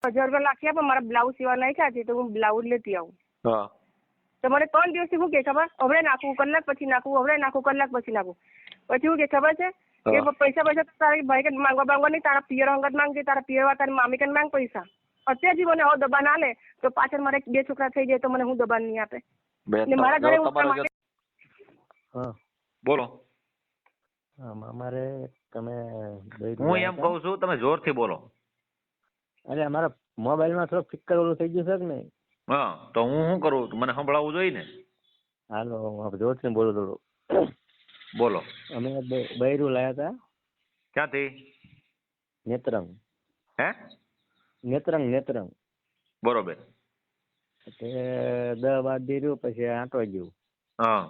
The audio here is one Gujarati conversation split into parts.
1000 રૂપિયા લાખી આપો, મારા બ્લાઉઝ સીવા નાખ્યા છે તો હું બ્લાઉઝ લેતી આવું. હા તો મને 3 દિવસથી શું કે ખબર, હમણાં નાખવું, કલાક પછી નાખવું, હમણાં નાખવું, કલાક પછી નાખવું. પછી શું કે ખબર છે કે પૈસા તારા ભાઈ કે માંગવા નહીં, તારા પિયર અંગત માંગજે, તારા પિયર તારી મામી કે માંગ પૈસા. અત્યારથી મને હવે દબાણ આલે તો પાછળ મારે 2 છોકરા થઈ જાય તો મને હું દબાણ નહીં આપે. મારા ઘરે બોલો. અમારે તમે હું એમ કઉ છું તમે જોરથી બોલો. અરે અમારા મોબાઈલમાં થોડું ફિકર ઓલું થઈ ગયું છે કે નહીં? હા તો હું શું કરું, મને સંભળાવવું જોઈએ ને. હાલો જોરથી બોલો થોડું. બોલો. અમે બૈરું લાયા હતા. ક્યાંથી? નેત્રંગ. હે? નેત્રંગ. બરોબર. તે 10-12 દી રહ્યું, પછી આંટવા ગયું. હા.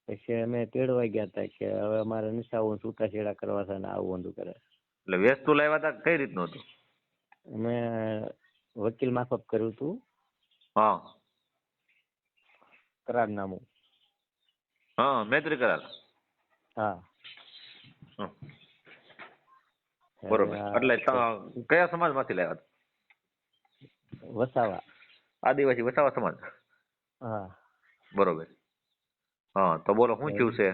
પછી અમે તેડવા ગયા હતા કે હવે અમારે નિશાવું છૂટાછેડા કરવા છે ને આવું બધું કરે. એટલે વેસ્તુ લાવ્યા હતા કઈ રીતનું હતું? અમે વકીલ માફક કર્યું હતું. હા. કરારનામું. હા મૈત્રી કરાર. હા. બરોબર. એટલે કયા સમાજમાંથી લાવ્યા હતા? વસાવા. આદિવાસી વસાવા સમાજ. હા. બરોબર. હા તો બોલો શું થયું છે?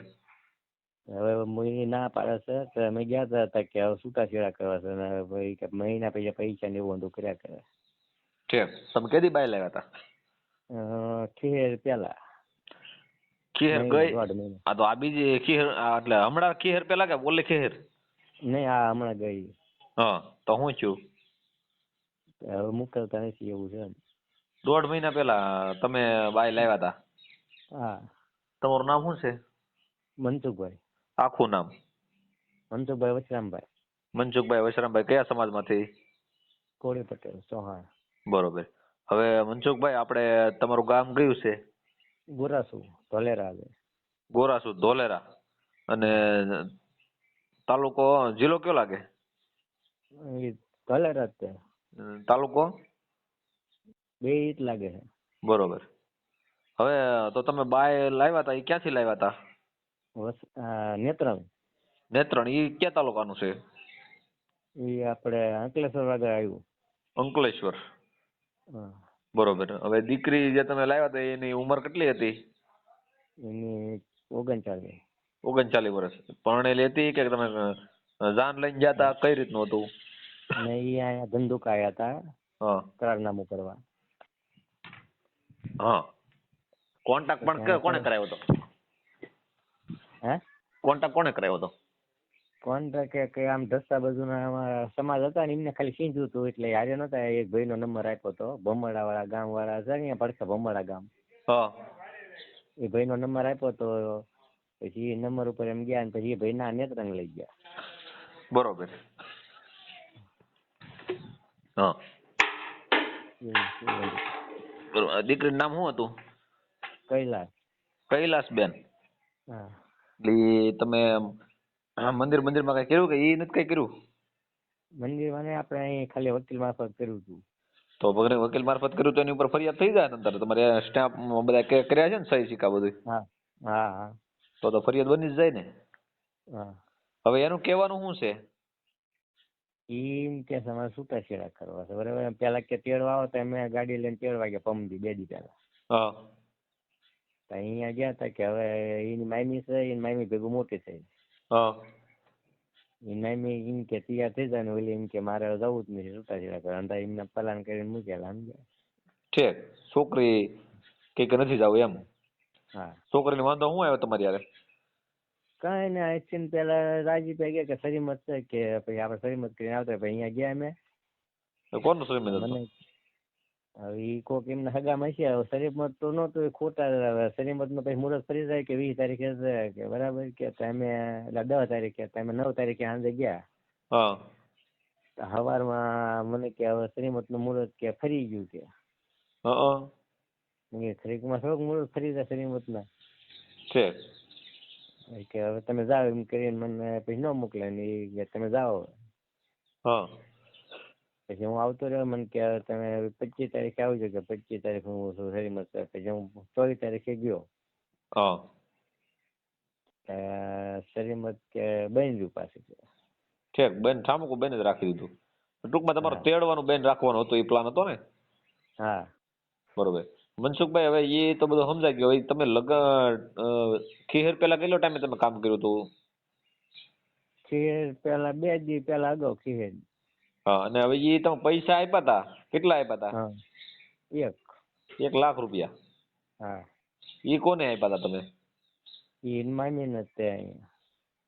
હવે મુઈ ના પાડે છે તો અમે ગયા હતા કે હવે છૂટાછેડા કરવા છે ને ભાઈ કે મહિના પછી પૈસા ને એવું બધું કર્યા કરે. ઠીક. તમે કેદી બાય લાવ્યા હતા? ખીર પેલા. ખીર ગઈ? આ તો આ બીજી ખીર, એટલે હમણાં ખીર પેલા કે ઓલી ખીર? નહીં, આ હમણાં ગઈ. હા તો શું થયું? હવે મોકલતા નથી એવું છે. 1.5 મહિના પેલા તમે બાય લાવ્યા હતા? હા. તમારું નામ શું છે? મનસુખભાઈ. આખું નામ? મનસુખભાઈ વશરામભાઈ. મનસુખભાઈ વશરામભાઈ. કયા સમાજમાંથી? કોળી પટેલ ચૌહાણ. બરોબર. હવે મનસુખભાઈ આપણે તમારું ગામ કયું છે? ગોરાસુ ધોલેરા. ગોરાસુ ધોલેરા. અને તાલુકો જિલ્લો કયો લાગે? એ ધોલેરા જ છે. તાલુકો? બે જ લાગે છે. બરોબર. હવે તો તમે બાય લાવ્યા હતા એ ક્યાંથી લાવ્યા હતા? નેત્રંગ. નેત્રણ. એ ક્યાં તાલુકાનું છે? એ આપણે અંકલેશ્વર આગળ આવ્યું. અંકલેશ્વર. હા. બરોબર. હવે દીકરી જે તમે લાવ્યા હતા એની ઉંમર કેટલી હતી? એની 39. 39 વર્ષ. પરણેલી હતી કે તમે જાન લઈને ગયા હતા? કઈ રીતનું હતું? ને એ અહીંયા ધંધુક આવ્યા હતા. હા. કરારનામું કરવા. હા. કોન્ટ્રાક્ટ પણ કોને કરાવ્યો હતો? હે? કોન્ટ્રાક્ટ કોને કરાવ્યો હતો? કોન્ટ્રાક્ટ કે આમ દસ્તા બાજુના સમાજ હતા ને એમને ખાલી સીંધું હતું એટલે હારે નતા. એક ભાઈનો નંબર આપ્યો હતો. ભમરડા વાળા ગામ વાળા છે ને પડખે ભમરડા ગામ. હા. એ ભાઈનો નંબર આપ્યો તો પછી એ નંબર ઉપર એમ ગયા ને પછી એ ભાઈ ના નેત્રંગ લઈ ગયા. બરોબર. હા. બરોબર. દીકરીનું નામ શું હતું? કૈલાસ. કૈલાસબેન. હા. એટલે તમે મંદિરમાં કઈ કર્યું કે એ નથી કઈ કર્યું? મંદિરમાં આપણે અહીં ખાલી વકીલ મારફત કર્યું હતું. તો વકીલ મારફત કર્યું તો એની ઉપર ફરિયાદ થઈ જાય ને? તમારે સ્ટેમ્પ બધા કર્યા છે ને, સહી સિક્કા બધું? હા. હા. હા. તો ફરિયાદ બની જ જાય ને? હા. હવે એનું કહેવાનું શું છે? એમ કે તમારે છૂટાછેડા કરવા છે બરાબર. પેલા કે તેડવા આવો તો અમે ગાડી લઈને તેડવા ગયા પમદી 2 દી પહેલા. હા. તો અહીંયા ગયા હતા કે હવે એની મામી છે, એની મામી ભેગું મોટી થઈ. હા. એની મામી એમ કે તૈયાર થઈ જાય ને ઓલી એમ કે મારે જવું જ નથી છૂટાછેડા કરવા. અંદા એમને પલાન કરીને મૂકેલા સમજ્યા. ઠીક. છોકરી કે નથી જવું એમ? હા. છોકરીને વાંધો શું આવ્યો તમારી યારે? કઈ ને આઈસીન પેલા રાજી પે ગયા કે સરીમત છે કે પછી આપણે સરીમત કરીને આવતા. પછી અહીંયા ગયા અમે. કોનું શ્રીમંત હતું? મને હવે એ કોક એમના હગામાં છે. સરીમત તો નહોતું, એ ખોટા. સરીમત નું પછી મુહૂર્ત ફરી જાય કે 20 તારીખે કે બરાબર કે તમે 10 તારીખે તમે 9 તારીખે સાંજે ગયા. હા. સવારમાં મને કે હવે શ્રીમત નું મુહૂર્ત કે ફરી ગયું કે. શ્રીમત થોડુંક મુહૂર્ત ફરી જાય શ્રીમત ના. ઠીક. કે હવે તમે જાઓ એમ કરીને મને પછી ન મોકલે ને એ તમે જાઓ. હા. પછી હું આવતો રહ્યો. મને કે તમે 25 તારીખે આવજો કે 25 તારીખે હું છું શ્રીમત. પછી હું 24 તારીખે ગયો. હા. શ્રીમત કે બની ગયું પાછું. ઠીક. બેન ઠામકું બેન જ રાખી દીધું. ટૂંકમાં તમારો હા. તેડવાનું બેન રાખવાનો હતો, એ પ્લાન હતો ને? હા. બરોબર. મનસુખભાઈ, હવે એ તો બધું સમજાય ગયું. હવે તમે લગન ખીહેર પેલા કેટલો ટાઈમે તમે કામ કર્યું હતું? ખીર પેલા 2 દી પેલા અગાઉ ખીર. હા, અને હવે એ તમે પૈસા આપ્યા હતા, કેટલા આપ્યા હતા? હા. 1. 1,00,000 રૂપિયા. હા. એ કોને આપ્યા હતા તમે? ઈ મામી ને તે અહીંયા.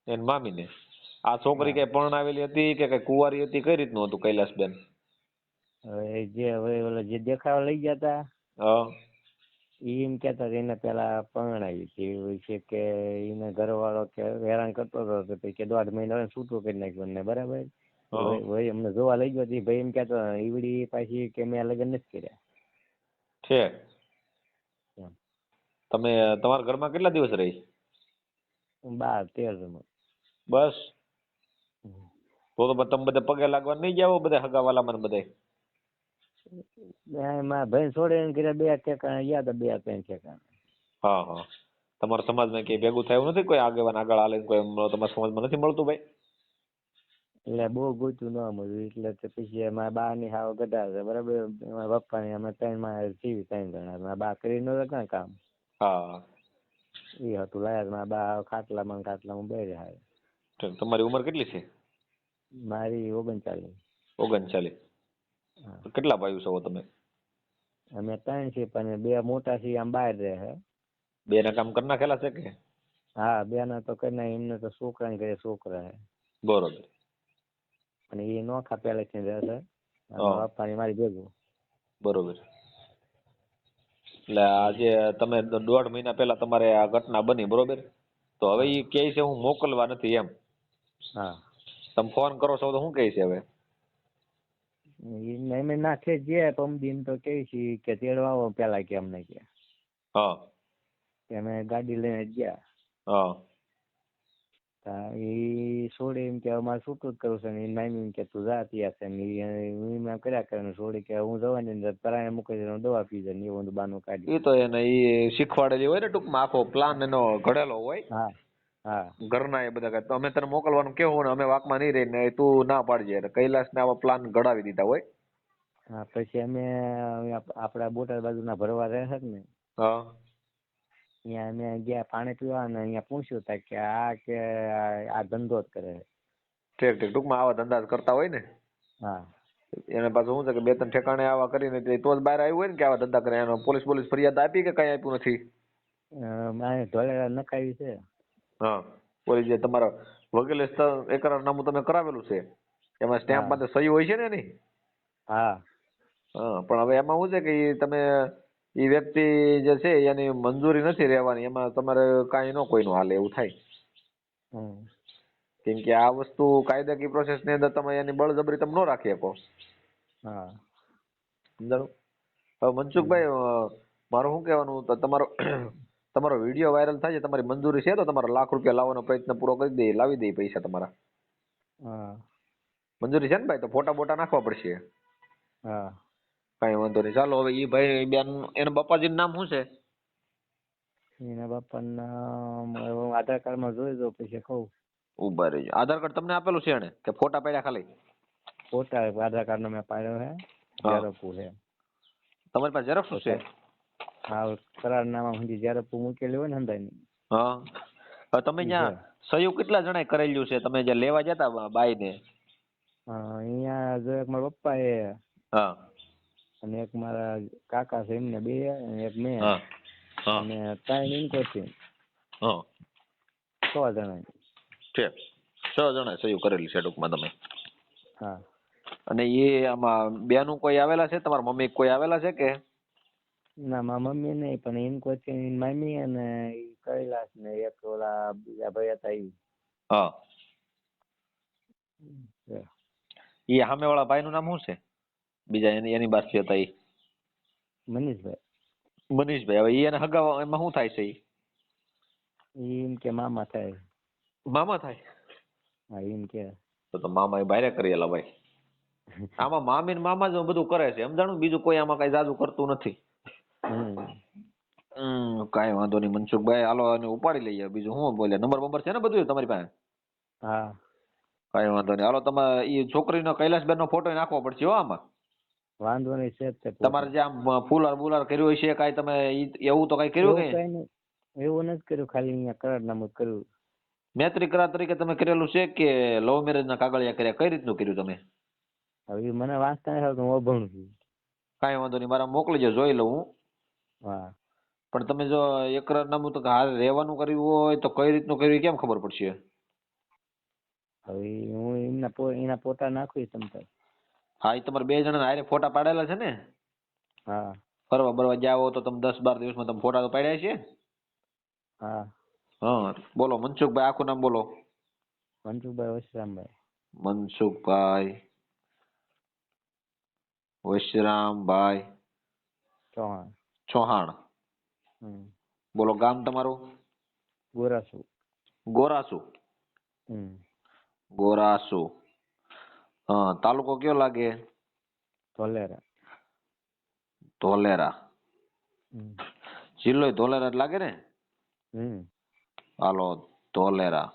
એની મામીને. આ છોકરી હા. કઈ પરણાવેલી હતી કે કઈ કુંવારી હતી, કઈ રીતનું હતું કૈલાસબેન? હવે ઓલા જે દેખાવા લઈ ગયા તા હા. ઈ એમ કેતા હતા એને પેલા પરણાવી હતી, એવું છે કે એને ઘરવાળો કે હેરાન કરતો હતો તો પછી કે 1.5 મહિના છૂટું કરી નાખ્યું ને, બરાબર. હા. ભાઈ અમને જોવા લઈ ગયો હતી, ભાઈ એમ કેતો ઈવડી પાછી કે મેં લગ્ન નથી કર્યા. છે. એમ. તમે તમારા ઘરમાં કેટલા દિવસ રહી? 12-13 જણ. બસ. તો તમે બધા પગે લાગવા નહીં જાવ, બધા હગાવાલામાં બધે? મારા ભાઈ છોડીને કર્યા 2 ઠેકાણા ગયા હતા, 2-3 ઠેકાણા. હા હા. તમારા સમાજમાં કઈ ભેગું થયું નથી? કોઈ આગેવાન આગળ હાલે કોઈ તમારા સમાજમાં નથી મળતું ભાઈ? એટલે બહુ ગોતું ન મળ્યું, એટલે તો પછી મારા બા ની હાવ ગઢા છે, બરાબર. મારા પપ્પા ની અમે 3 માં જીવી 3 જણા. મારા બા કરી ન કાં કામ. હા. એ હતું લાયક. મારા બા ખાટલામાં બે રહ્યા. તમારી ઉંમર કેટલી છે? મારી 39. 39. હા. કેટલા ભાઈઓ છો તમે? અમે 3 છીએ, પણ 2 મોટા છીએ આમ બહાર રહે છે. બે ના કામ કરી નાખેલા છે કે? હા, 2 ના તો કરી નાખી. એમને તો છોકરા ને ઘરે છોકરા છે. બરોબર. અને એ નોખા પહેલેથી રહે છે. અને હા. પપ્પાની મારી ભેગું. બરોબર. એટલે આજે તમે 1.5 મહિના પહેલા તમારે આ ઘટના બની, બરોબર? તો હવે હા. એ કહે છે હું મોકલવા નથી એમ. હા. તમે ફોન કરો છો તો શું કહે છે હવે? એમે નાખે જે પમદીન તો કે છે કે તેડવા આવો પેલા કે અમને કે. હા. કે અમે ગાડી લઈને ગયા. હા. એ છોડી એમ કે અમારે છૂટું જ કરવું છે ને, એ નાની એમ કે તું જા ત્યાં છે ને, એમ કર્યા કરે ને છોડી કે હું જવાની અંદર પરાણે મૂકી દે દવા પી જાય ને એવું બધું બાનું કાઢી. એ તો એને એ શીખવાડેલી હોય ને, ટૂંકમાં આખો પ્લાન એનો ઘડેલો હોય. હા. હા. ઘરના એ બધા કહે તો અમે તને મોકલવાનું કેવું ને અમે વાકમાં નહીં રહીને તું ના પાડજે, એટલે કૈલાસને આવા પ્લાન ઘડાવી દીધા હોય. હા. પછી અમે આપડા બોટાદ બાજુના ભરવા રહે છે ને, હા. અહીંયા અમે ગયા પાણી પીવા અને અહીંયા પૂછ્યું તા કે આ ધંધો જ કરે. ઠીક ઠીક. ટૂંકમાં આવા ધંધા જ કરતા હોય ને. હા. એને પાછું શું છે કે 2-3 ઠેકાણે આવા કરીને તો જ બહાર આવ્યું હોય ને કે આવા ધંધા કરે. એનો પોલીસ ફરિયાદ આપી કે કઈ આપ્યું નથી? મારે ધોળેરા નખાવી છે. હા. ઓલી જે તમારા વકીલે એકરારનામું તમે કરાવેલું છે, એમાં સ્ટેમ્પ હા. માટે સહી હોય છે ને એની? હા. હા. પણ હવે એમાં શું છે કે તમે એ વ્યક્તિ જે છે એની મંજૂરી નથી રહેવાની, એમાં તમારે કાંઈ ન કોઈનું હાલે એવું થાય. હમ. કેમ કે આ વસ્તુ કાયદાકીય પ્રોસેસ ની અંદર તમે એની બળજબરી તમે ન રાખી શકો. હા. સમજાણું? હવે મનસુખભાઈ, મારું શું કહેવાનું, તો તમારો વિડીયો વાયરલ થાય છે, તમારી મંજૂરી છે તો તમારા ₹1,00,000 લાવવાનો પ્રયત્ન પૂરો કરી દઈએ, લાવી દઈએ પૈસા તમારા. હા. મંજૂરી છે ને ભાઈ? તો ફોટા બોટા નાખવા પડશે. હા. કાંઈ વાંધો નહીં. ચાલો હવે એ ભાઈ બેન એના બાપાજીનું નામ શું છે? એના બાપાનું નામ આધાર કાર્ડમાં જોઈ દો પછી કહું. ઉભા રહેજો. આધાર કાર્ડ તમને આપેલું છે એને કે ફોટા પાડ્યા ખાલી? ફોટા આધાર કાર્ડનો મેં પાડ્યો છે. હા. ઝેરોક્ષ છે. તમારી પાસે ઝેરોક્ષ છે? હા. કરારનામા સુધી ઝેરોક્ષ મૂકેલી હોય ને હંધાઈની. હા. હવે તમે ઈ છે. ત્યાં સહયું કેટલા જણાએ કરેલું છે? તમે જે લેવા જતા બાઈને? અહીંયા જો એક મારા પપ્પા છે હા. અને એક મારા કાકા છે, એમને 2 અને એક મેં હા. હા. અને 3 ઇનકોથી હા. 6 જણા. છે. 6 જણાએ સહયું કરેલી છે ટૂંકમાં તમે. હા. અને એ આમાં બેનું કોઈ આવેલા છે? તમારા મમ્મી કોઈ આવેલા છે કે? ના, મારા મમ્મી નહીં, પણ ઇનકોથી મામી અને કૈલાસ ને એક ઓલા બીજા ભાઈ હતા ઈ. હા. છે. એ સામેવાળા ભાઈનું નામ શું છે? બીજા એની બાજુ હતા એ? મનીષભાઈ. મનીષભાઈ. હવે એને હગા એમાં શું થાય છે? એમ કે મામા થાય. મામા થાય? હા, એમ કે. તો મામા એ બારે કરેલા ભાઈ. આમાં મામી ને મામા જ બધું કરે છે, સમજાણું? બીજું કોઈ આમાં કઈ જાજુ કરતું નથી. કાંઈ વાંધો નહીં મનસુખભાઈ, હાલો એને ઉપાડી લઈએ. બીજું શું બોલે? નંબર છે ને બધું તમારી પાસે? હા. કઈ વાંધો નહીં. હાલો તમે ઈ છોકરીનો કૈલાસબેન નો ફોટો નાખવો પડશે હો આમાં. વાંધો નહીં છે જ તે તમારે જે આમ ફૂલર બુલર કર્યું હોય છે કાંઈ તમે એવું તો કઈ કર્યું એવું કે કઈ નહીં, એવું નથી કર્યું, ખાલી અહીંયા કરારનામું જ કર્યું. મૈત્રી કરાર તરીકે તમે કરેલું છે કે લવ મેરેજ ના કાગળિયા કર્યા? કઈ રીતનું કર્યું તમે? હવે ઈ મને વાંચતા નથી આવતું, હું અભણ છું. કાંઈ વાંધો નહીં, મારા મોકલીજો, જોઈ લઉં હું. હા, પણ તમે જો એકરારનામું તો હારે રહેવાનું કર્યું હોય તો કઈ રીતનું કર્યું એ કેમ ખબર પડશે? હવે હું એના ફોટા નાખીશ તમ તાર. હા, એ તમારે 2 જણા હારે ફોટા પાડેલા છે ને? હા ફરવા બરવા જાવ તો તમે 10-12 દિવસમાં તમે ફોટા તો પાડ્યા છે? હા. હા, બોલો મનસુખભાઈ, આખું નામ બોલો. મનસુખભાઈ વશરામભાઈ. મનસુખભાઈ વશરામભાઈ ચૌહાણ. ચૌહાણ. બોલો ગામ તમારું? ગોરાસુ. ગોરાસુ. ગોરાસુ. હા, તાલુકો કયો લાગે? ધોલેરા. ધોલેરા. જિલ્લો ધોલેરા જ લાગે ને? હાલો, ધોલેરા.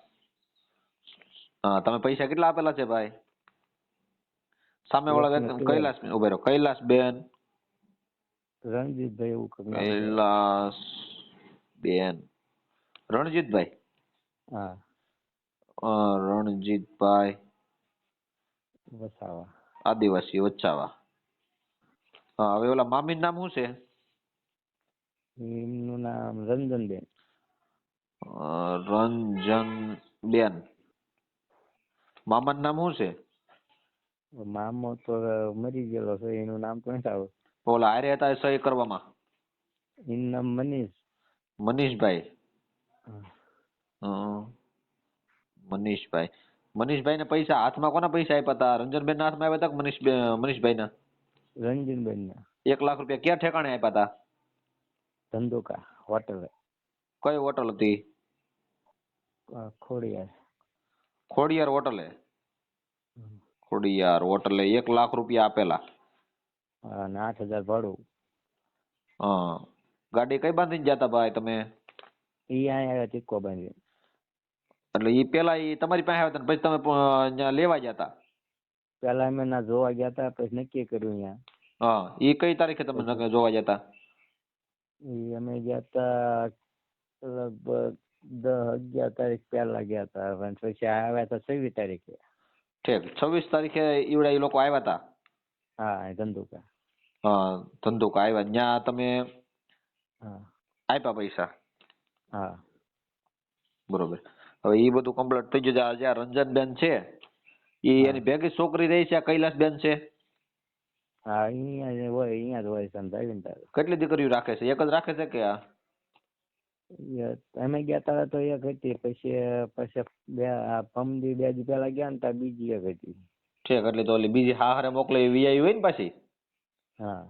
હા, તમે પૈસા કેટલા આપેલા છે ભાઈ? સામે વાળા વ્યક્તિ કૈલાસ ઉભે રહો. કૈલાસબેન. રણજીતભાઈ એવું કંઈક નામ છે. કૈલાસબેન. રણજીતભાઈ. હા. રણજીતભાઈ વસાવા. આદિવાસી વચાવા. હા, હવે ઓલા મામીનું નામ શું છે? એમનું નામ રંજનબેન. રંજનબેન. મામાનું નામ શું છે? મામો તો મરી ગયેલો છે, એનું નામ તો નથી આવતું. ઓલા હારે હતા એ સહી કરવામાં? એનું નામ મનીષ. મનીષભાઈ. મનીષભાઈ. મનીષભાઈ ને પૈસા હાથમાં કોના પૈસા આપ્યા હતા? રંજનબેન ના હાથમાં આપ્યા હતા કે મનીષભાઈ ના? રંજનબેન ના. 1 લાખ રૂપિયા ક્યાં ઠેકાણે આપ્યા હતા? ધંધુકા હોટલ. કઈ હોટલ હતી? ખોડિયાર. ખોડિયાર હોટલે. ખોડિયાર હોટલે 1 લાખ રૂપિયા આપેલા. અને 8,000 ભાડું. હા, ગાડી કઈ બાંધીને જતા ભાઈ તમે? ઈ અહીંયા ચીક્કો બાંધી. એટલે ઈ પેલા ઈ તમારી પાસે આવ્યા હતા પછી તમે ત્યાં લેવા જતા? પેલા અમે ના જોવા ગયા હતા, પછી નક્કી કર્યું અહીંયા. હા, ઈ કઈ તારીખે તમે જોવા જતા? ઈ અમે ગયા હતા લગભગ 10-11 તારીખ પહેલા ગયા હતા, પછી આવ્યા હતા 26 તારીખે. ઠીક, 26 તારીખે ઈવડા ઈ લોકો આવ્યા હતા? હા, ધંધુકા. હા, ધંધુકા આવ્યા. ત્યાં તમે હા આપ્યા પૈસા? હા. બરોબર. હવે ઈ બધું કમ્પ્લીટ થઈ ગયું. જ્યાં રંજનબેન છે ઈ એની ભેગી છોકરી રહી છે? આ કૈલાસબેન છે? હા, અહીંયા જ હોય સંતાવીને તારે. કેટલી દીકરીઓ રાખે છે? એક જ રાખે છે કે આ? અમે ગયા તા તો એક હતી, પછી પમદી 2 દી પહેલા ગયા ને ત્યાં બીજી એક હતી. ઠીક, એટલે તો ઓલી બીજી હારે મોકલે એવી વીઆઈ હોય ને પાછી? હા.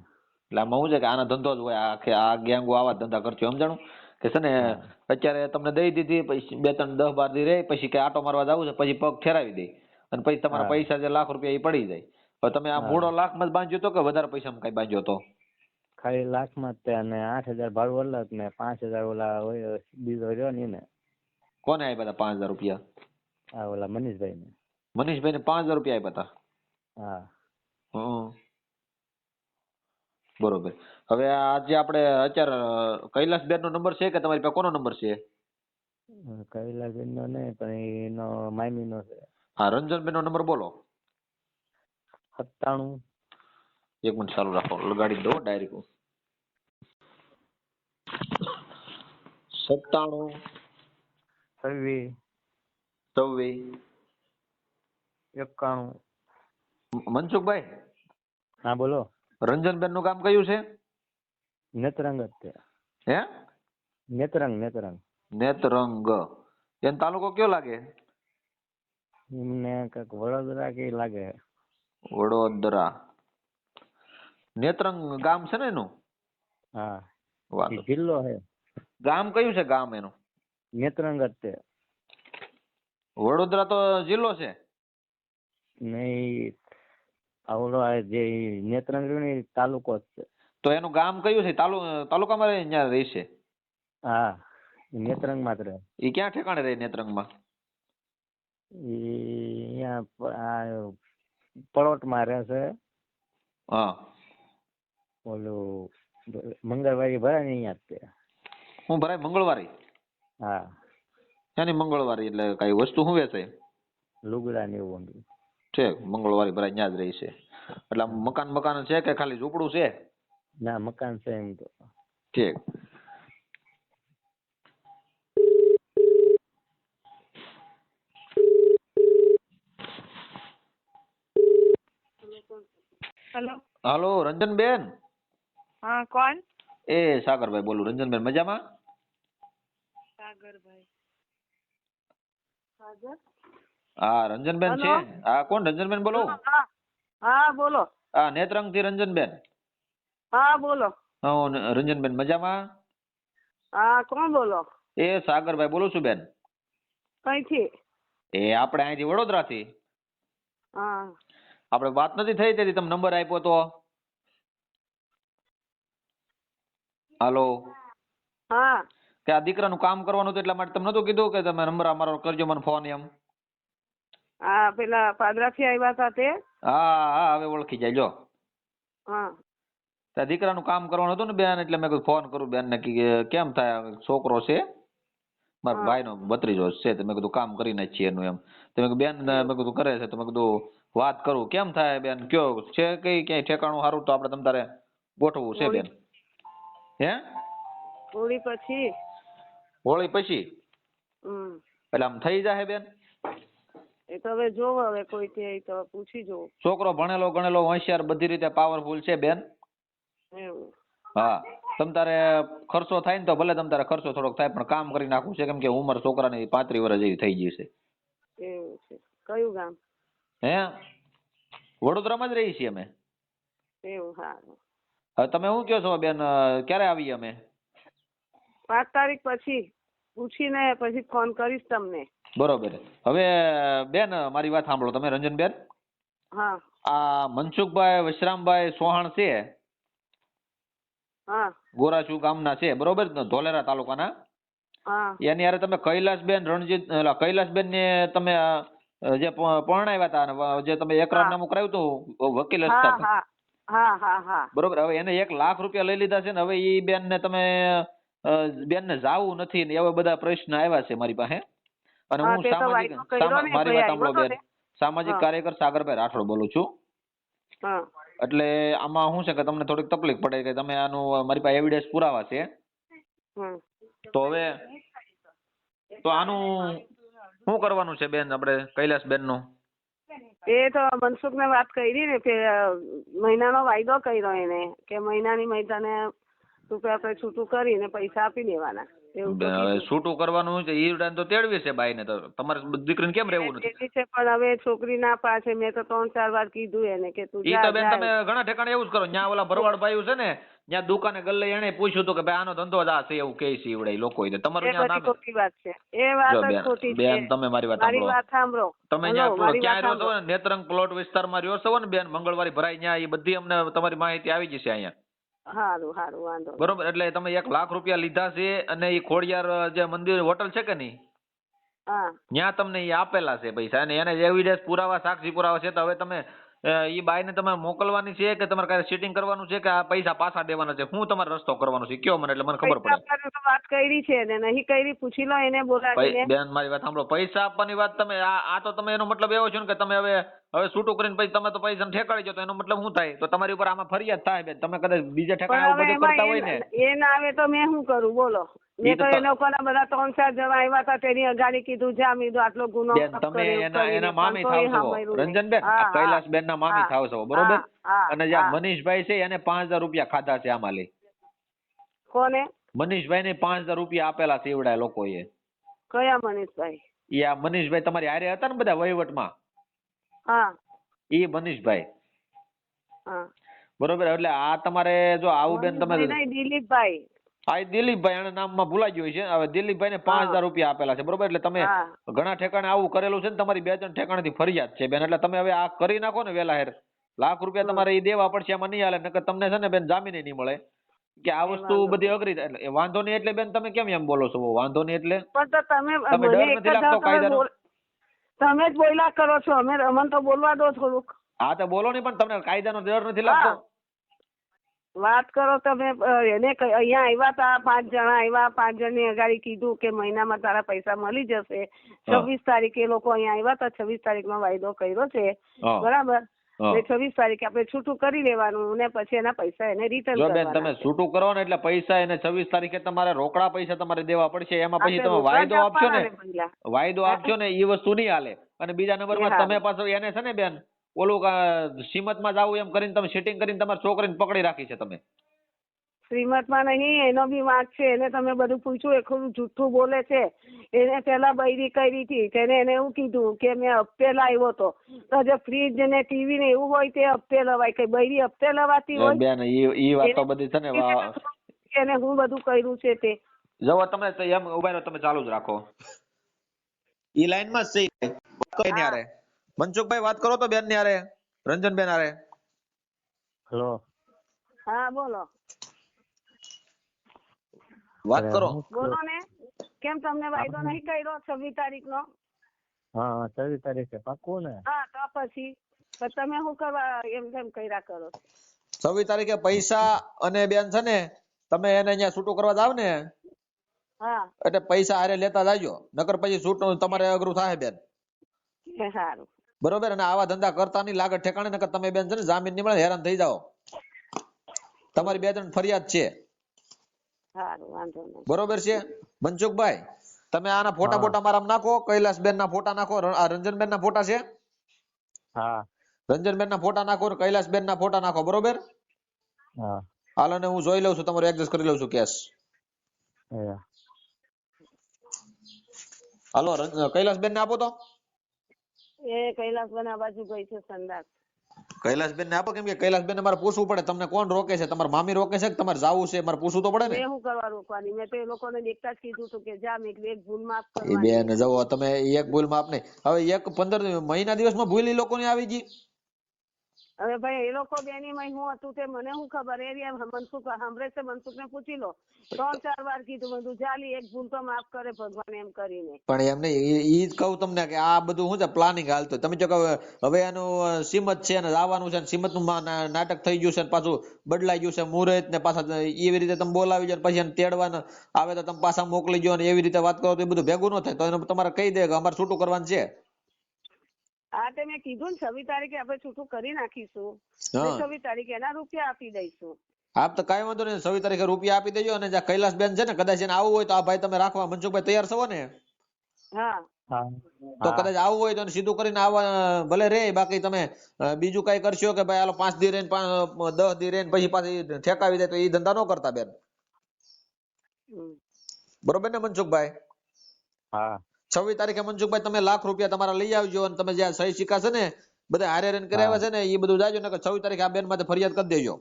એટલે આમાં શું છે કે આના ધંધો જ હોય, આખે આ ગેંગો આવા જ ધંધા કરતી, સમજાણું? કે છે ને અત્યારે તમને દઈ દીધી, પછી 2-3-10-12 દી રહે, પછી કે આટો મારવા જવું છે, પછી પગ ઠેરાવી દે અને પછી તમારા પૈસા જે લાખ રૂપિયા એ પડી જાય. હવે તમે આ મૂળો લાખમાં જ બાંધ્યો તો કે વધારે પૈસામાં કઈ બાંધ્યો તો? ખાલી લાખમાં જ તે, અને 8,000 ભાડું અલગ ને 5,000 ઓલા હોય બીજો રહ્યો ને એને. કોને આપ્યા હતા 5,000 રૂપિયા? હા, ઓલા મનીષભાઈ ને. મનીષભાઈ ને 5,000 રૂપિયા આપ્યા હતા? હા. બરોબર. હવે આજે આપણે અત્યારે કૈલાસબેન નો નંબર છે કે તમારી પાસે કોનો નંબર છે? કૈલાસબેન નો નહીં, પણ એનો મામી નો છે. હા, રંજનબેન નો નંબર બોલો. 97. એક મિનિટ ચાલુ રાખો, લગાડી દો ડાયરેક્ટ. 97 26 26 91. મનસુખભાઈ. હા બોલો. રંજનબેન નું ગામ કયું છે? નેત્રંગ જ છે. હે? નેત્રંગ. નેત્રંગ. એનો તાલુકો કયો લાગે? એમને કાંઈક વડોદરા કે લાગે. વડોદરા. નેત્રંગ ગામ છે ને એનું? હા. વાંધો. જિલ્લો છે. ગામ કયું છે ગામ એનું? નેત્રંગ જ છે. વડોદરા તો જિલ્લો છે? નહીં, આવડો જે નેત્રંગ રહ્યું ને એ તાલુકો જ છે. તો એનું ગામ કયું છે? તાલુકામાં અહીંયા રહેશે? હા, નેત્રંગ માં જ રહે. એ ક્યાં ઠેકાણે રહે નેત્રંગમાં? અહીંયા આ પલોટમાં રહે છે. હા ઓલું મંગળવારે ભરાય ને અહીંયા જ તે. હું ભરાય મંગળવારે? હા શેની મંગળવારે એટલે કઈ વસ્તુ શું વેચે? લુગડા ને એવું બધું. છે મંગળવારે ભરાય ત્યાં જ રહી છે. એટલે આમ મકાન છે કે ખાલી ઝૂંપડું છે? ના મકાન છે એમ તો. ઠીક. હેલો. હાલો રંજનબેન. હા કોણ? એ સાગરભાઈ બોલું. રંજનબેન મજામાં? સાગરભાઈ. સાગર? હા રંજનબેન છે. હા કોણ રંજનબેન બોલો? હા બોલો. હા નેત્રંગ થી રંજનબેન. હા બોલો. હું રંજનબેન મજામાં? હા કોણ બોલો? એ સાગરભાઈ બોલું છું બેન. કઈથી? એ આપણે અહીંથી વડોદરાથી. હા આપણે વાત નથી થઈ તેથી તમે નંબર આપ્યો તો. હાલો. હા કે આ દીકરાનું કામ કરવાનું હતું એટલા માટે તમે નતું કીધું કે તમે નંબર અમારો કરજો મને ફોન એમ? હા પેલા પાદરાથી આવ્યા હતા તે. હા હા હવે ઓળખી જાય જો. હા ત્યાં દીકરાનું કામ કરવાનું હતું ને બેન એટલે મેં કીધું ફોન કરું બેન ને કે કેમ થાય છોકરો છે મારા ભાઈનો ભત્રીજો છે તો મેં કીધું કામ કરી નાખીએ એનું એમ. તો મેં કીધું બેન મેં કીધું કરે છે તો મેં કીધું વાત કરું કેમ થાય બેન કયો છે કઈ ક્યાંય ઠેકાણું સારું તો આપણે તમ તારે ગોઠવવું છે બેન. હે હોળી પછી? હોળી પછી એટલે આમ થઈ જાય બેન? એ તો હવે જોવો હવે કોઈ કે તો પૂછી જોવો. છોકરો ભણેલો ગણેલો હોશિયાર બધી રીતે પાવરફુલ છે બેન. એવું? હા તમ તારે ખર્ચો થાય ને તો ભલે તમ તારે ખર્ચો થોડોક થાય પણ કામ કરી નાખવું છે કેમ કે ઉંમર છોકરાની 35 વર્ષ જેવી થઈ ગઈ છે. એવું છે. કયું ગામ? હે વડોદરામાં જ રહી છીએ અમે. એવું સારું. હવે તમે શું કહો છો બેન ક્યારે આવીએ અમે? 5 તારીખ પછી પૂછીને પછી ફોન કરીશ તમને. બરોબર. હવે બેન મારી વાત સાંભળો તમે રંજનબેન. હા આ મનસુખભાઈ વશરામભાઈ ચૌહાણ છે હા ગોરાચુ ગામના છે બરોબર ધોલેરા તાલુકાના. હા એની હારે તમે કૈલાસબેન કૈલાસબેન ને તમે જે પરણાવ્યા હતા જે તમે એકરારનામું કરાવ્યું હતું વકીલ હા હસ્તક હા હા હા હા બરોબર. હવે એને 1 લાખ રૂપિયા લઈ લીધા છે ને હવે ઈ બેન ને તમે બેન ને જાવું નથી ને એવા બધા પ્રશ્ન આવ્યા છે મારી પાસે. અને હા હું તે તો સામાજિક વાયદો કર્યો ને મારી ભાઈ વાત સાંભળો આવ્યો તો બેન. ને. સામાજિક હા કાર્યકર સાગરભાઈ રાઠોડ બોલું છું. હા એટલે આમાં શું છે કે તમને થોડીક તકલીફ પડે કે તમે આનું મારી પાસે એવિડન્સ પુરાવા છે. તો હવે તો આનું શું કરવાનું છે બેન આપણે કૈલાસબેન નું? એ તો મનસુખ ને વાત કરી ને કે મહિનાનો વાયદો કર્યો એને કે મહિનાની તને રૂપિયા કઈ છૂટું કરીને પૈસા આપી દેવાના. એવું તો કીધું. છૂટું કરવાનું છે ઈવડાને તો તેડવી છે બાઈને તો તમારે દીકરીને કેમ રહેવું નથી? એવી છે પણ હવે છોકરી ના પાછે મેં તો 3-4 વાર કીધું એને કે તું ઈ જા તો બેન તમે જા. ઘણા ઠેકાણે એવું જ કરો. ન્યા ઓલા ભરવાડ ભાઈ છે ને ત્યાં દુકાને ગલ્લે એને પૂછ્યું હતું કે ભાઈ આનો ધંધો જ આ છે એવું કહે છે ઈવડે લોકો તમારું એ ત્યાં બધી નામ ખોટી વાત છે. એ વાત જો જ ખોટી છે. બેન તમે મારી વાત મારી સાંભળો. વાત સાંભળો. તમે હલો, ત્યાં મારી ક્યાં વાત રહ્યો છો સાંભળો. ને નેત્રંગ પ્લોટ વિસ્તારમાં રહ્યો છો ને બેન મંગળવારે ભરાય ત્યાં એ બધી અમને તમારી માહિતી આવી જશે અહીંયા. સારું સારું વાંધો નહીં. બરોબર. એટલે તમે 1 લાખ રૂપિયા લીધા છે અને એ ખોડિયાર જે મંદિર હોટલ છે કે નહીં હા ત્યાં તમને એ આપેલા છે પૈસા અને એને એવિડન્સ પુરાવા સાક્ષી પુરાવા છે તો હવે તમે ઈ બાઈને તમારે મોકલવાની છે કે તમારે કાંઈ સેટિંગ કરવાનું છે કે આ પૈસા પાછા દેવાના છે શું તમારે રસ્તો કરવાનો છે કયો મને એટલે મને ખબર પૈસા પડે. આપવાની તો વાત કરી છે ને નહીં કરી પૂછી લો એને બોલાવીને. બેન મારી વાત સાંભળો પૈસા આપવાની વાત તમે આ તો તમે એનો મતલબ એવો છે ને કે તમે હવે છૂટું કરીને પછી તમે તો પૈસા ઠેકાડી જો તો એનો મતલબ શું થાય તો તમારી ઉપર આમાં ફરિયાદ થાય બેન. તમે કદાચ બીજા ઠેકાણે પણ આવું હવે બધું કરતા હોય એમાં ને એ ના આવે તો મેં શું કરું બોલો? મેં તો એ લોકોના બધા 3-4 જણા આવ્યા હતા તેની અગાડી કીધું જા મીધું આટલો ગુનો બેન તમે એના મામી થાવ છો રંજનબેન કૈલાસબેન ના મામી થાવ છો બરોબર. અને જ્યાં મનીષભાઈ છે એને 5000 રૂપિયા ખાધા છે આમાં લઈ. કોને? મનીષભાઈ ને 5000 રૂપિયા આપેલા છે એવડા લોકોએ. કયા મનીષભાઈ? ઈ આ મનીષભાઈ તમારી હારે હતા ને બધા વહીવટમાં? હા ઈ મનીષભાઈ. હા બરોબર. એટલે આ તમારે જો આવું બેન તમે નહીં દિલીપભાઈ. હા દિલીપભાઈ એના નામમાં ભૂલાઈ ગયું છે. હવે દિલીપભાઈ ને 5000 રૂપિયા આપેલા છે બરોબર. એટલે તમે ઘણા ઠેકાણે આવું કરેલું છે ને તમારી 2-3 ઠેકાણેથી ફરિયાદ છે બેન. એટલે તમે હવે આ કરી નાખો ને વેલા હેર. લાખ રૂપિયા તમારે એ દેવા પડશે એમાં નહીં હાલે નકર તમને છે ને બેન જામીન નહીં મળે કે આ વસ્તુ બધી અઘરી થાય. એટલે વાંધો નહીં એટલે બેન તમે કેમ એમ બોલો છો? વાંધો નહીં એટલે પણ તો તમે તમે ડર નથી લાગતો કાયદાનો? તમે જ બોલ્યા કરો છો, અમને તો બોલવા દો થોડુંક. હા તો બોલો નહીં, પણ તમને કાયદાનો ડર નથી લાગતો? વાત કરો તમે. એને અહીંયા આવ્યા હતા 5 જણા આવ્યા, 5 જણની અગાડી કીધું કે મહિનામાં તારા પૈસા મળી જશે. 26 તારીખે એ લોકો અહીંયા આવ્યા હતા, 26 તારીખનો વાયદો કર્યો છે, બરાબર. 26 તારીખે આપણે છૂટું કરી લેવાનું ને પછી એના પૈસા એને રિટર્ન જો બેન કરવાના. તમે છૂટું કરો ને એટલે પૈસા એને 26 તારીખે તમારે રોકડા પૈસા તમારે દેવા પડશે. એમાં પછી તમે વાયદો આપશો ને, વાયદો આપશો ને એ વસ્તુ નહીં હાલે. અને બીજા નંબરમાં તમે પાછો એને છે ને બેન ઓલું શ્રીમતમાં જાવું એમ કરીને તમે સેટિંગ કરીને તમારી છોકરીને પકડી રાખી છે તમે. શ્રીમતમાં નહીં, એનો બી વાંક છે. એને તમે બધું પૂછ્યું, એ ખરું જૂઠું બોલે છે. એને પેલા બૈરી કરી હતી, તેને એને એવું કીધું કે મેં હપ્તે લાવ્યો હતો. તો જે ફ્રીજ ને ટીવી ને એવું હોય તે હપ્તે લવાય, કઈ બૈરી હપ્તે લવાતી હોય? બેન ઈ વાત તો બધી છે ને. એને હું બધું કર્યું છે તે જવો તમે એમ ઉભા રહો, તમે ચાલુ જ રાખો. ઈ લાઈન માં જ છે કઈ ની આરે. મનસુખભાઈ વાત કરો તો બેન ની આરે, રંજનબેન આરે. હેલો. હા બોલો. વાત કરો. બોલો ને. કેમ તમને વાયદો નહીં કર્યો 26 તારીખનો? હા 26 તારીખે પાક્કું ને? હા તો પછી તમે શું કરવા એમ કર્યા કરો? 26 તારીખે પૈસા અને બેન છે ને તમે એને અહીંયા છૂટું કરવા જાવ ને હા એટલે પૈસા હારે લેતા જાજો, નકર પછી છૂટું તમારે અઘરું થાય બેન. સારું બરોબર. અને આવા ધંધા કરતા નહીં લાગે ઠેકાણે, નકર તમે બેન છે ને જામીન ની મળે હેરાન થઈ જાઓ. તમારી 2-3 ફરિયાદ છે. સારું વાંધો નહીં. બરોબર છે મનસુખભાઈ? તમે આના ફોટા બોટા મારા નાખો, કૈલાસબેન ના ફોટા નાખો, આ રંજનબેન ના ફોટા છે. હા રંજનબેન ના ફોટા નાખો, કૈલાસબેન ના ફોટા નાખો. બરોબર. હા હાલો ને હું જોઈ લઉં છું, તમારું એડજસ્ટ કરી લઉં છું કેસ. હાલો કૈલાસબેન ને આપો તો. એ કૈલાસબેન આ બાજુ ગઈ છે સંદાસ. કૈલાસબેન ને આપો, કેમ કે કૈલાસબેન મારે પૂછવું પડે તમને કોણ રોકે છે, તમારા મામી રોકે છે કે તમારે જાવું છે, મારે પૂછવું તો પડે ને. મેં શું કરવા રોકવાની? મેં તો એ લોકોને દેખતા જ કીધું હતું કે જા મેં એક ભૂલ માફ એ કરવાની. બેન જવો તમે એક ભૂલ માફ નહીં, હવે એક 15 મહિના દિવસમાં ભૂલ ઈ લોકોની આવી ગઈ. હવે ભાઈ એ લોકો બેની માં હું હતું તે મને શું ખબર? એ મનસુખ સાંભળે છે, મનસુખ ને પૂછી લો. 3-4 વાર કીધું બધું ચાલી, એક ભૂલ તો માફ કરે ભગવાન એમ કરીને. પણ એમ નહીં, ઈ જ કહું તમને કે આ બધું શું છે પ્લાનિંગ હાલતું. તમે જો કે હવે એનું સીમત છે ને આવવાનું છે, સીમત નું નાટક થઈ ગયું છે, પાછું બદલાઈ ગયું છે મુહૂર્ત ને પાછા એવી રીતે તમે બોલાવી જાય પછી એને તેડવાના આવે તો તમે પાછા મોકલી ગયો ને એવી રીતે વાત કરો તો એ બધું ભેગું ન થાય. તો એને તમારે કહી દે કે અમારે છૂટું કરવાનું છે. હા તે મેં કીધું ને 26 તારીખે આપણે છૂટું કરી નાખીશું. 26 તારીખે એના રૂપિયા આપી દઈશું. આપ તો કઈ વાંધો નહીં, 26 તારીખે રૂપિયા આપી દેજો. અને જ્યાં કૈલાસબેન છે ને કદાચ એને આવવું હોય તો આ ભાઈ તમે રાખવા, મનસુખભાઈ તૈયાર છો ને? હા તો કદાચ આવવું હોય તો સીધું કરીને આવવા ભલે રે, બાકી તમે બીજું કઈ કરશો કે ભાઈ હાલો 5 દી રહીને 10 દી રહીને પછી પાછી ઠેકાવી દે તો એ ધંધા ન કરતા બેન. બરોબર ને મનસુખભાઈ? હા 26 તારીખે મનસુખભાઈ તમે લાખ રૂપિયા તમારા લઈ આવજો, અને તમે જ્યાં સહી સિક્કા છે ને બધા હારે રેન કરાવ્યા છે ને એ બધું જાજો, નકર 26 તારીખે આ બેન માટે ફરિયાદ કરી દેજો.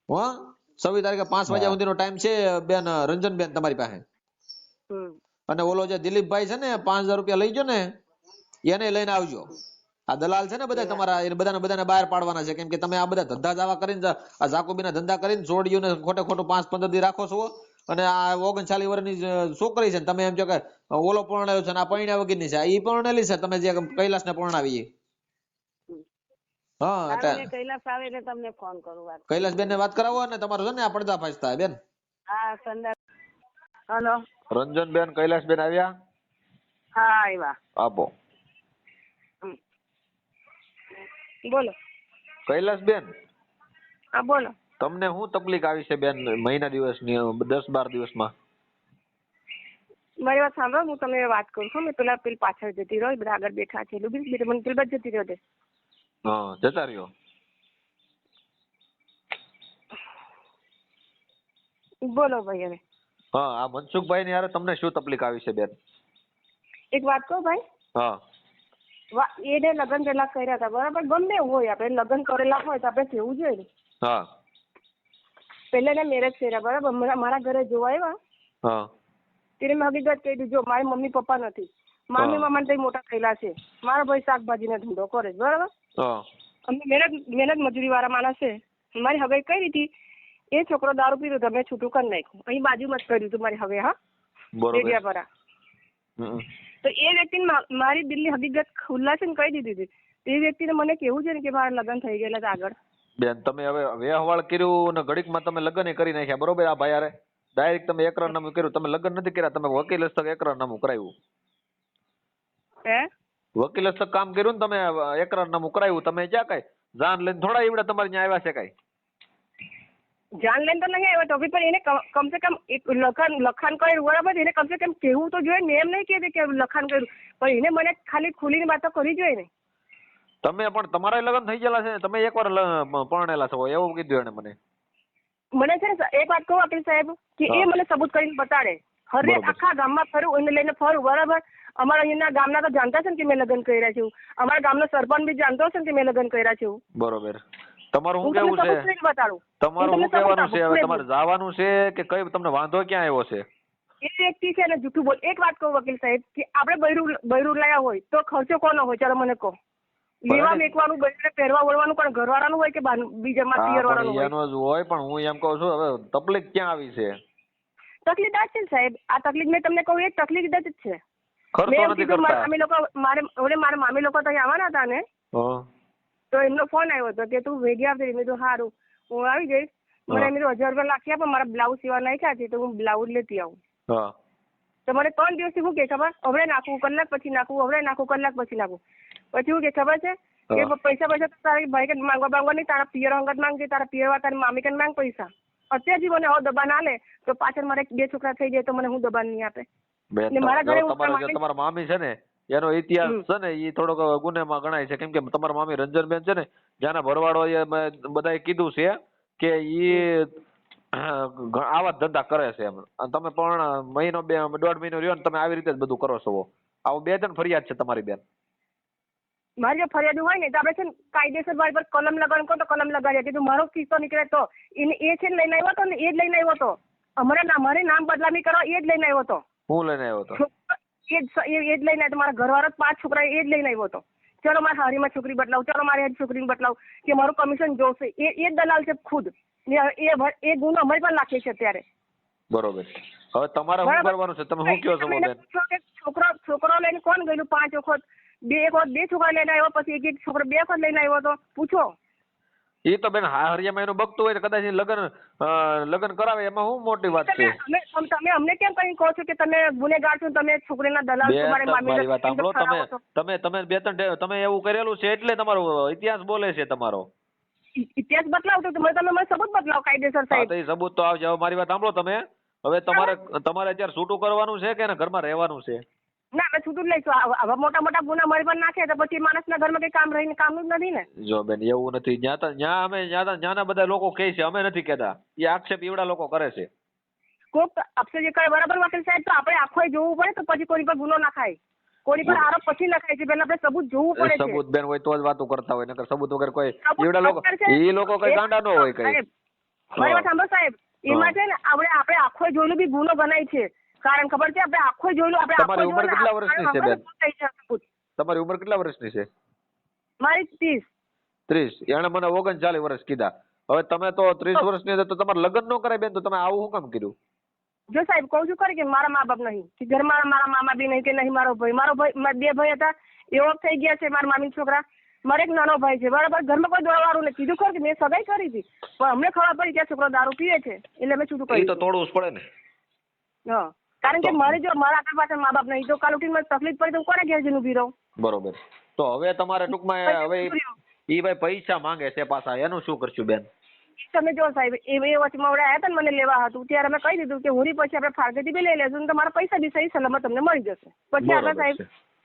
હો 26 તારીખે 5 વાગ્યા સુધીનો ટાઈમ છે બેન રંજનબેન તમારી પાસે. અને ઓલો જે દિલીપભાઈ છે ને 5000 રૂપિયા લઈ ગયો ને એને લઈને આવજો. આ દલાલ છે ને બધા તમારા એ બધાને બહાર પાડવાના છે, કેમ કે તમે આ બધા ધંધા જાવા કરીને આ જાકુબીના ધંધા કરીને છોડીઓને ખોટે ખોટું 5-15 દી રાખો છો. અને આ 39 વર્ષની છોકરી છે ને તમે એમ છો કે ઓલો પરણાયો છે ને આ પરણ્યા વગરની છે, ઈ પરણેલી છે તમે જે કૈલાસને પરણાવી. હા એટલે કૈલાસ આવે એટલે તમને ફોન કરું. વાત કૈલાસબેન ને વાત કરાવો ને તમારું છે ને આ પડદાફાશ થાય બેન. હા સંદાસ. હેલો રંજનબેન કૈલાસબેન આવ્યા? હા આવ્યા. આપો. બોલો. કૈલાસબેન હા બોલો. તમને શું તકલીફ આવી છે બેન મહિના દિવસની 10-12 દિવસમાં? મારી વાત સાંભળો, હું તમને વાત કરું છું. મેં પેલા પાછળ જતી રહ્યો, બધા આગળ બેઠા છે એટલે મને પેલી બાજુ જતી રહ્યો દે. હા જતા રહ્યો. બોલો ભાઈ. હવે હા આ મનસુખભાઈ ની યાર તમને શું તકલીફ આવી છે બેન? એક વાત કહું ભાઈ. હા એને લગ્ન પેલા કર્યા હતા, બરાબર? ગમે એવું હોય, આપણે લગ્ન કરેલા હોય તો આપણે કેવું જોઈએ ને. હા પેલા એને મેરેજ કર્યા, બરાબર? મારા ઘરે જોવા આવ્યા. હા તેને મેં હકીકત કહી દીધી, જો મારી મમ્મી પપ્પા નથી, મામી મામા તો મોટા થયેલા છે, મારો ભાઈ શાકભાજી નો ધંધો કરે, બરાબર? અમે મહેનત મજૂરી વાળા માણસ છે. મારી હગાઈ કઈ હતી, એ છોકરો દારૂ પીતો તો મેં છૂટું કરી નાખ્યું. અહીં બાજુમાં જ કર્યું હતું મારી હવે. હા રેડિયાપરા. તો એ વ્યક્તિને મારી દિલની હકીકત ખુલ્લાસીને કહી દીધી હતી. તે વ્યક્તિને મને કેવું છે ને કે મારા લગ્ન થઈ ગયેલા હતા આગળ. બેન તમે હવે વ્યવહાર કર્યું ને ઘડીકમાં તમે લગ્ન કરી નાખ્યા બરોબર. આ ભાઈ હારે ડાયરેક્ટ તમે એકરારનામું કર્યું. તમે લગ્ન નથી કર્યા, તમે વકીલ હસ્તક એકરારનામું કરાવ્યું. વકીલ હસ્તક કામ કર્યું ને તમે એકરારનામું કરાવ્યું. તમે ક્યાં કઈ જાન લઈને થોડા એવડા તમારે ત્યાં આવ્યા છે? કઈ જાન લઈને તો નહીં આવ્યો તો પણ એને કમસે કમ એક લખાણ કર્યું બરાબર. એને કમસે કમ કેવું તો જોઈએ ને, એમ નહીં કહેતી કે લખાણ કર્યું, પણ એને મને ખાલી ખુલીને વાતો કરી જોઈએ ને. તમે પણ તમારા લગ્ન થઈ ગયેલા છે, તમે એકવાર પરણેલા છો એવું કીધું એને મને. મને છે ને એક વાત કહું વકીલ સાહેબ કે એ મને સબૂત કરીને બતાડે. હરે આખા ગામમાં ફરું, એને લઈને ફરું બરાબર. અમારા અહીંના ગામના તો જાણતા છે ને કે મેં લગ્ન કર્યા છે. અમારા ગામનો સરપંચ બી જાણતો છે ને કે મેં લગ્ન કર્યા છે. બરોબર. તમારું શું કેવું છે? તમારું શું કહેવાનું છે? હવે તમારે જવાનું છે કે કઈ તમને વાંધો ક્યાં આવ્યો છે? એ વ્યક્તિ છે ને જૂઠું બોલ. એક વાત કહું વકીલ સાહેબ કે આપણે બૈરું લાયા હોય તો ખર્ચો કોનો હોય? ચાલો મને કહો. લેવા મેકવાનું, બૈરાને પહેરવા વળવાનું પણ ઘરવાળાનું હોય કે બીજામાં પિયરવાળાનું હોય? એનો જ હોય. પણ હું એમ કહું છું હવે તકલીફ ક્યાં આવી છે? તકલીફ આ છે સાહેબ, આ તકલીફ મેં તમને કહું એ તકલીફ જ છે. ખર્ચો નથી કરતા. મારા મામી લોકો ત્યાં આવવાના હતા ને, તો એમનો ફોન આવ્યો હતો કે તું ભેગી આવતી. મેં તો સારું હું આવી જઈશ. મને એમ 1000 રૂપિયા લાખ્યા, પણ મારા બ્લાઉઝ સીવા નાખ્યા છે તો હું બ્લાઉઝ લેતી આવું. તો મને 3 દિવસથી શું કે ખબર, હવે નાખવું, કલાક પછી નાખવું, હવે નાખવું, કલાક પછી નાખવું. પછી શું કે ખબર છે કે પૈસા તારા ભાઈ કે માંગવા નહીં, તારા પિયર અંગત માંગજે, તારા પિયર તારી મામી કે માંગ પૈસા. અત્યારથી મને હવે દબાણ આલે તો પાછળ મારે 2 છોકરા થઈ જાય તો મને હું દબાણ નહીં આપે. મારા ઘરે તમારા મામી છે ને એનો ઇતિહાસ છે ને એ થોડોક ગુનેમાં ગણાય છે. કેમ કે તમારા મામી રંજનબેન છે ને, જ્યાંના ભરવાડો બધાએ કીધું છે કે ઈ આવા ધંધા કરે છે એમ. અને તમે પણ મહિનો 1.5 મહિનો રહ્યો ને તમે આવી રીતે જ બધું કરો છો. આવું 2 જણ ફરિયાદ છે તમારી બેન. મારી જો ફરિયાદ હોય ને તો આપણે છે ને કાયદેસર મારી પર કલમ લગાડવાનું કહો તો કલમ લગાડીએ. કીધું મારો કિસ્સો નીકળે તો એ છે લઈને આવ્યો હતો ને, એ જ લઈને આવ્યો હતો. અમારે નામ બદલામી કરવા એ જ લઈને આવ્યો હતો. હું લઈને આવ્યો હતો? એ જ લઈને આવ્યો. મારા ઘરવાળા 5 છોકરા એ જ લઈને આવ્યો હતો. ચલો મારે હારીમાં છોકરી બદલાવ, ચલો મારે છોકરીને બદલાવ કે મારું કમિશન જોશે. એ દલાલ છે ખુદ. એ ગુનો અમારી પર નાખે છે અત્યારે. બરોબર. હવે તમારે શું કરવાનું છે? તમે શું કહો છો બેન? છોકરો લઈને કોણ ગયેલું 5 વખત? 2 છોકરા લઈને આવ્યો, પછી એક છોકરો 2 વખત લઈને આવ્યો હતો. પૂછો. એ તો બેન હરિયામાં એનું બગતું હોય કદાચ લગ્ન કરાવે એમાં શું મોટી વાત છે? તમે અમને કેમ કઈ કહો છો કે તમે ગુનેગાર છો, તમે છોકરીના દલાલ છો? મારી વાત સાંભળો. તમે 2-3 તમે એવું કરેલું છે એટલે તમારો ઇતિહાસ બોલે છે. તમારો ઇતિહાસ બદલાવ તો તમે મને સબૂત બદલાવ કાયદેસર સાહેબ. એ સબૂત તો આવશે. હવે મારી વાત સાંભળો તમે. હવે તમારે અત્યારે છૂટું કરવાનું છે કે ઘરમાં રહેવાનું છે? ના, અમે છૂટું જ લઈશું. આવા મોટા ગુના મારી પર નાખે તો પછી માણસના ઘરમાં કઈ કામ રહીને કામનું જ નથી ને. જો બેન એવું નથી. જ્યાં બધા લોકો કહે છે, અમે નથી કહેતા. એ આક્ષેપ એવડા લોકો કરે છે. કોક આક્ષેપ જે કરે બરાબર વકીલ સાહેબ, તો આપણે આખો જોવું પડે તો પછી કોઈ પર ગુનો ના ખાય, કોઈ પર આરોપ પછી લખાય છે. પેલા આપણે સબૂત જોવું પડે છે. સબૂત બેન હોય તો જ વાતો કરતા હોય, નકર સબૂત વગર કોઈ એવડા લોકો એ લોકો કઈ ગાંડા ન હોય કઈ. મારી વાત સાંભળો સાહેબ, એમાં છે ને આપણે આખો જોયેલું બી ગુનો ગણાય છે. કારણ ખબર છે, આપણે આખો જોયેલું. તમારી ઉંમર કેટલા વર્ષની છે બેન? તમારી ઉંમર કેટલા વર્ષની છે? મારી 30. એને મને 39 વર્ષ કીધા. હવે તમે તો 30 વર્ષની તો તમારે લગ્ન ન કરાય બેન, તો તમે આવું શું કામ કર્યું? જો સાહેબ કહું છું ખરી કે મારા મા બાપ નહીં, કે ઘરમાં મારા મામા બી નહીં, કે નહીં મારો ભાઈ. 2 ભાઈ હતા, એવો થઈ ગયા છે. મારા મામી છોકરા. મારે એક નાનો ભાઈ છે બરાબર. ઘરમાં કોઈ દોડવાળું નહીં. કીધું ખરું કે મેં સગાઈ કરી હતી, પણ અમને ખબર પડી કે છોકરો દારૂ પીએ છે એટલે મેં છૂટું કર્યું. તો તોડવું જ પડે ને. હા, કારણ કે મારે જો મારા આગળ પાછળ મા બાપ નહીં, તો કાલ ઉઠીને તકલીફ પડી તો કોને ઘેર જઈને ઉભી રહું? બરોબર. તો હવે તમારે ટૂંકમાં હવે ઈ ભાઈ પૈસા માંગે છે પાછા, એનું શું કરશું બેન? તમે જો સાહેબ, એ વચમાં આવ્યા હતા ને મને લેવા હતું, ત્યારે મેં કહી દીધું કે હોળી પછી આપણે ફાળગેથી બી લઈ લેશું, તમારા પૈસા બી સહી સલામત તમને મળી જશે. પછી આગળ સાહેબ.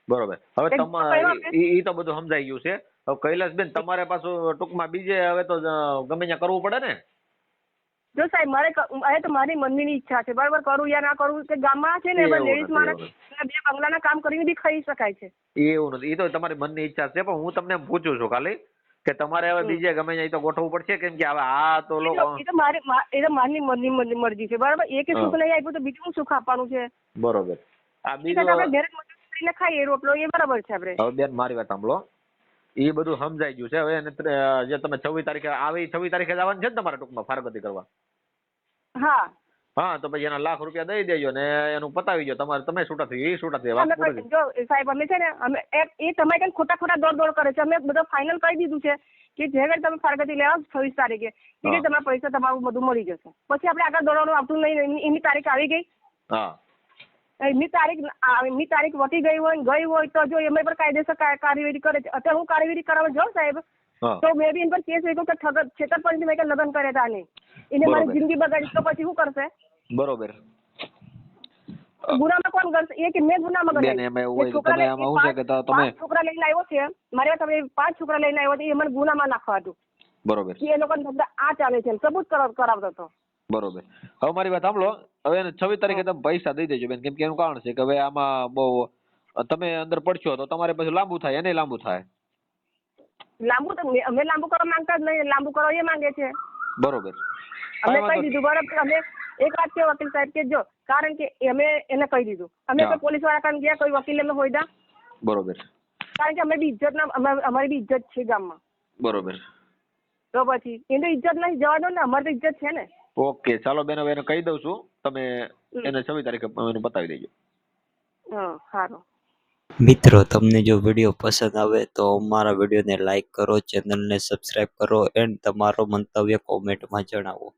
બરોબર. હવે તમારે ઈ તો બધું સમજાઈ ગયું છે. હવે કૈલાસબેન તમારે પાછું ટૂંકમાં બીજે હવે તો ગમે ત્યાં કરવું પડે ને? જો સાહેબ મારે તો મારી મમ્મીની ઈચ્છા છે બરાબર, કરું યા ના કરું. કે ગામમાં છે ને લેડીઝ માણસ 2 બંગલાના કામ કરીને બી ખાઈ શકાય છે. એવું નથી. એ તો તમારી મનની ઈચ્છા છે, પણ હું તમને એમ પૂછું છું ખાલી કે તમારે હવે બીજે ગમે ત્યાં તો ગોઠવવું પડશે. કેમ કે હવે આ તો લોકો એ તો મારી મરજી છે બરાબર. એક સુખ નહીં આપ્યું તો બીજું સુખ આપવાનું છે. બરોબર. આ બીજું આપણે ઘરે મજૂરી ખાઈએ રોટલો એ બરાબર છે. આપણે હવે બેન મારી વાત સાંભળો, એ બધું સમજાઈ ગયું છે. હવે જે તમે 26 તારીખે આવી 26 તારીખે જવાનું છે ને તમારે ટૂંકમાં ફારગતી કરવા? હા. હા તો પછી એના લાખ રૂપિયા દઈ દેજો ને એનું પતાવી દો. તમે છૂટા થઈ એ છૂટા થઈ વાત અમે પૂરી. જો સાહેબ અમે છે ને અમે એ તમારે કઈ ખોટા દોડ કરે છે. અમે બધું ફાઇનલ કરી દીધું છે કે જે ઘડી તમે ફરગતી લેવા 26 તારીખે કે તમારા પૈસા તમારું બધું મળી જશે. પછી આપણે આગળ દોડવાનું આવતું નહીં. એની તારીખ આવી ગઈ. હા એમની તારીખ વટી ગઈ હોય તો જો એમની પર કાયદેસર કાર્યવાહી કરે છે. અત્યારે હું કાર્યવાહી કરવા જાઉં સાહેબ તો મેં બી એમ પર કેસ વેચ્યો કે છેતરપિંડી મેં લગ્ન કર્યા હતા નહીં. એને મારી જિંદગી બગાડી તો પછી શું કરશે? બરોબર. ગુનામાં કોણ કરશે? એ કે મેં ગુનામાં ગણાય. છોકરા લઈને આવ્યો છે મારે તમે 5 છોકરા લઈને આવ્યો છે એ મને ગુનામાં નાખવા હતું. બરોબર. કે એ લોકોને ધંધા આ ચાલે છે સબૂત કરાવતો હતો. બરોબર. હવે મારી વાત સાંભળો. હવે એને 26 તારીખે તમે પૈસા દઈ દેજો બેન. કેમ કે એનું કારણ છે કે હવે આમાં બહુ તમે અંદર પડશો તો તમારે પછી લાંબુ થાય એને લાંબુ થાય. લાંબુ તો અમે લાંબુ કરવા માંગતા જ નહીં. લાંબુ કરવા એ માંગે છે. બરોબર. અમે કહી દીધું બરાબર. અમે એક વાત છે વકીલ સાહેબ કે જો કારણ કે અમે એને કહી દીધું. અમે કોઈ પોલીસ વાળા કાન ગયા કોઈ વકીલ અમે હોયદા. બરોબર. કારણ કે અમે બી ઇજ્જત ના અમારી બી ઇજ્જત છે ગામમાં. બરોબર. તો પછી એની ઇજ્જત નહીં જવા દો ને. અમારી તો ઇજ્જત છે ને. ઓકે ચાલો બેન હવે એને કહી દઉં છું. તમે એને 26 તારીખે એને બતાવી દેજો. હા સારું. મિત્રો તમને જો વિડીયો પસંદ આવે તો અમારા વિડીયોને લાઈક કરો, ચેનલને સબસ્ક્રાઇબ કરો એન્ડ તમારો મંતવ્ય કોમેન્ટમાં જણાવો.